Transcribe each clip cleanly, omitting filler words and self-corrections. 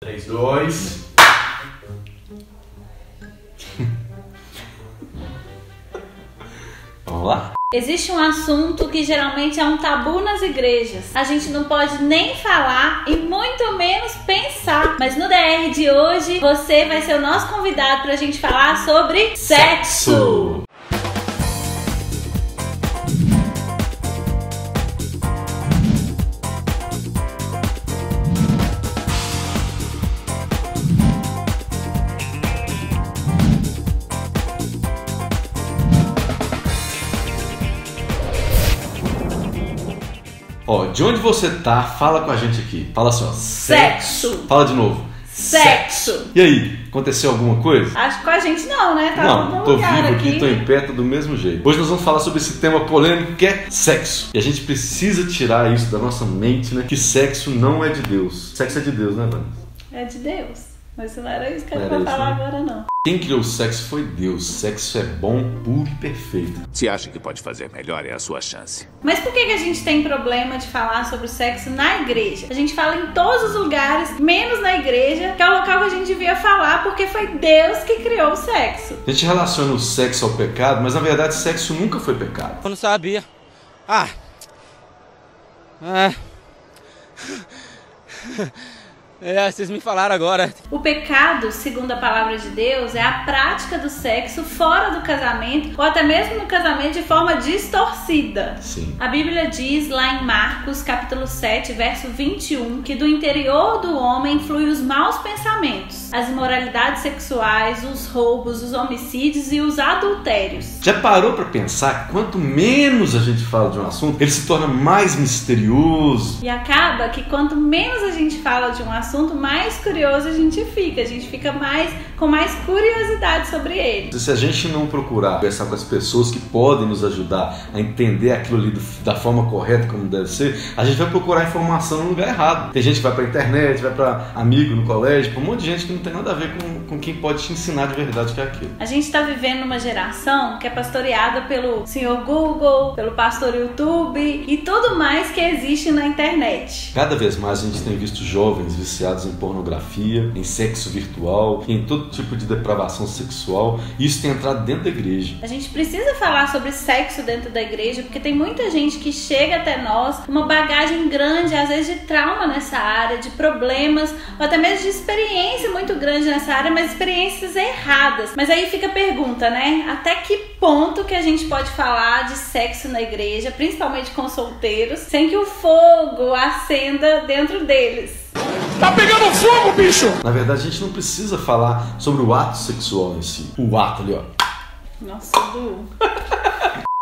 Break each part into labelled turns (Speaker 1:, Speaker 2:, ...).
Speaker 1: 3, 2.
Speaker 2: Vamos lá?
Speaker 3: Existe um assunto que geralmente é um tabu nas igrejas. A gente não pode nem falar e muito menos pensar. Mas no DR de hoje, você vai ser o nosso convidado pra gente falar sobre sexo.
Speaker 2: Ó, de onde você tá, fala com a gente aqui. Fala assim, ó.
Speaker 3: Sexo.
Speaker 2: Fala de novo.
Speaker 3: Sexo.
Speaker 2: E aí, aconteceu alguma coisa?
Speaker 3: Acho que com a gente não, né? Tá
Speaker 2: Não, tô
Speaker 3: lugar
Speaker 2: vivo aqui, tô em pé, tô do mesmo jeito. Hoje nós vamos falar sobre esse tema polêmico que é sexo. E a gente precisa tirar isso da nossa mente, né? Que sexo não é de Deus. Sexo é de Deus, né, Vanessa?
Speaker 3: É de Deus. Mas não era isso que eu
Speaker 2: Não
Speaker 3: ia
Speaker 2: era
Speaker 3: falar
Speaker 2: isso, né?
Speaker 3: agora, não.
Speaker 2: Quem criou o sexo foi Deus. Sexo é bom, puro e perfeito.
Speaker 4: Se acha que pode fazer melhor, é a sua chance.
Speaker 3: Mas por que a gente tem problema de falar sobre o sexo na igreja? A gente fala em todos os lugares, menos na igreja, que é o local que a gente devia falar, porque foi Deus que criou o sexo.
Speaker 2: A gente relaciona o sexo ao pecado, mas na verdade sexo nunca foi pecado.
Speaker 5: Eu não sabia. Vocês me falaram agora.
Speaker 3: O pecado, segundo a palavra de Deus, é a prática do sexo fora do casamento ou até mesmo no casamento de forma distorcida.
Speaker 2: Sim.
Speaker 3: A Bíblia diz lá em Marcos, capítulo 7, verso 21, que do interior do homem fluem os maus pensamentos, as imoralidades sexuais, os roubos, os homicídios e os adultérios.
Speaker 2: Já parou pra pensar que quanto menos a gente fala de um assunto, ele se torna mais misterioso?
Speaker 3: E acaba que quanto menos a gente fala de um assunto, mais curioso a gente fica com mais curiosidade sobre ele.
Speaker 2: Se a gente não procurar conversar com as pessoas que podem nos ajudar a entender aquilo ali da forma correta, como deve ser, a gente vai procurar informação no lugar errado. Tem gente que vai pra internet, vai pra amigo no colégio, pra um monte de gente que não tem nada a ver com quem pode te ensinar de verdade o que é aquilo.
Speaker 3: A gente tá vivendo numa geração que é pastoreada pelo senhor Google, pelo pastor YouTube e tudo mais que existe na internet.
Speaker 2: Cada vez mais a gente tem visto jovens viciados em pornografia, em sexo virtual, em todo tipo de depravação sexual, e isso tem entrado dentro da igreja.
Speaker 3: A gente precisa falar sobre sexo dentro da igreja, porque tem muita gente que chega até nós com uma bagagem grande, às vezes de trauma nessa área, de problemas, ou até mesmo de experiência muito grande nessa área, mas experiências erradas. Mas aí fica a pergunta, né? Até que ponto que a gente pode falar de sexo na igreja, principalmente com solteiros, sem que o fogo acenda dentro deles?
Speaker 1: Tá pegando fogo, bicho!
Speaker 2: Na verdade, a gente não precisa falar sobre o ato sexual em si. O ato ali, ó.
Speaker 3: Nossa, Du.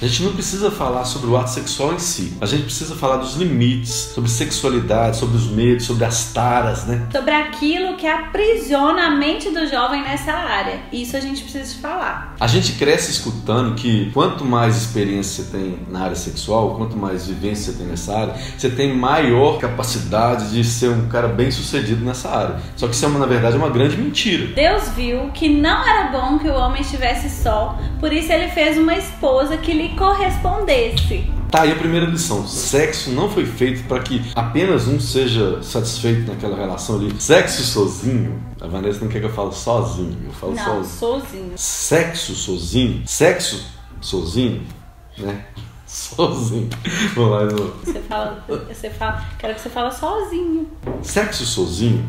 Speaker 2: A gente não precisa falar sobre o ato sexual em si. A gente precisa falar dos limites, sobre sexualidade, sobre os medos, sobre as taras, né?
Speaker 3: Sobre aquilo que aprisiona a mente do jovem nessa área. Isso a gente precisa falar.
Speaker 2: A gente cresce escutando que quanto mais experiência você tem na área sexual, quanto mais vivência você tem nessa área, você tem maior capacidade de ser um cara bem sucedido nessa área. Só que isso, na verdade, é uma grande mentira.
Speaker 3: Deus viu que não era bom que o homem estivesse só, por isso ele fez uma esposa que lhe correspondesse.
Speaker 2: Tá aí a primeira lição. Sexo não foi feito para que apenas um seja satisfeito naquela relação ali. Sexo sozinho, a Vanessa não quer que eu fale sozinho, eu falo
Speaker 3: Não,
Speaker 2: sozinho.
Speaker 3: sozinho.
Speaker 2: Sexo sozinho, né? Sozinho. Vamos lá,
Speaker 3: Você fala, quero que você fale sozinho.
Speaker 2: Sexo sozinho,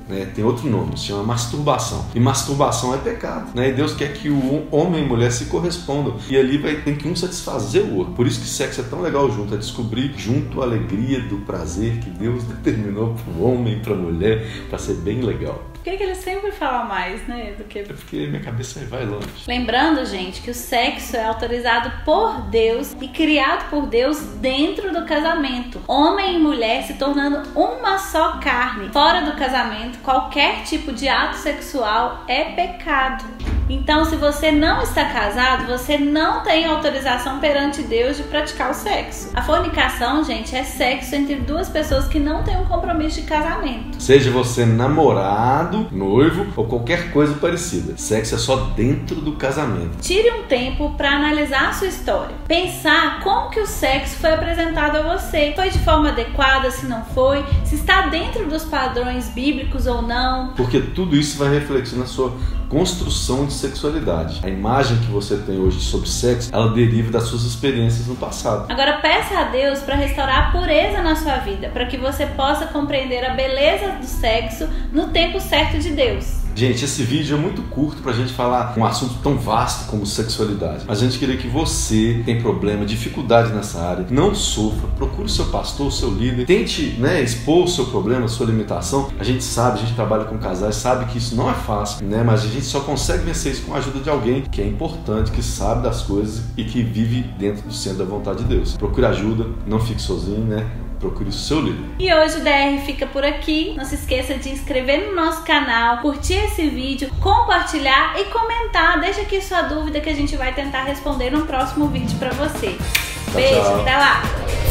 Speaker 2: né, tem outro nome, se chama masturbação. E masturbação é pecado, né? E Deus quer que o homem e a mulher se correspondam. E ali tem que um satisfazer o outro. Por isso que sexo é tão legal junto, é descobrir junto a alegria do prazer que Deus determinou para o homem e para a mulher, para ser bem legal.
Speaker 3: Por que ele sempre fala mais, né? Do que...
Speaker 2: É porque minha cabeça vai longe.
Speaker 3: Lembrando, gente, que o sexo é autorizado por Deus e criado por Deus dentro do casamento. Homem e mulher se tornando uma só carne. Fora do casamento, qualquer tipo de ato sexual é pecado. Então, se você não está casado, você não tem autorização perante Deus de praticar o sexo. A fornicação, gente, é sexo entre duas pessoas que não têm um compromisso de casamento.
Speaker 2: Seja você namorado, noivo ou qualquer coisa parecida. Sexo é só dentro do casamento.
Speaker 3: Tire um tempo para analisar a sua história. Pensar como que o sexo foi apresentado a você. Foi de forma adequada, se não foi? Se está dentro dos padrões bíblicos ou não?
Speaker 2: Porque tudo isso vai refletir na sua construção de sexualidade. A imagem que você tem hoje sobre sexo, ela deriva das suas experiências no passado.
Speaker 3: Agora peça a Deus para restaurar a pureza na sua vida, para que você possa compreender a beleza do sexo no tempo certo de Deus.
Speaker 2: Gente, esse vídeo é muito curto pra gente falar um assunto tão vasto como sexualidade. Mas a gente queria que você tem problema, dificuldade nessa área, não sofra, procure o seu pastor, o seu líder, tente, expor o seu problema, a sua limitação. A gente sabe, a gente trabalha com casais, sabe que isso não é fácil, mas a gente só consegue vencer isso com a ajuda de alguém que é importante, que sabe das coisas e que vive dentro do centro da vontade de Deus. Procure ajuda, não fique sozinho, Procure o seu líder.
Speaker 3: E hoje o DR fica por aqui. Não se esqueça de inscrever no nosso canal, curtir esse vídeo, compartilhar e comentar. Deixa aqui sua dúvida que a gente vai tentar responder no próximo vídeo para você. Beijo,
Speaker 2: tchau.
Speaker 3: Até lá!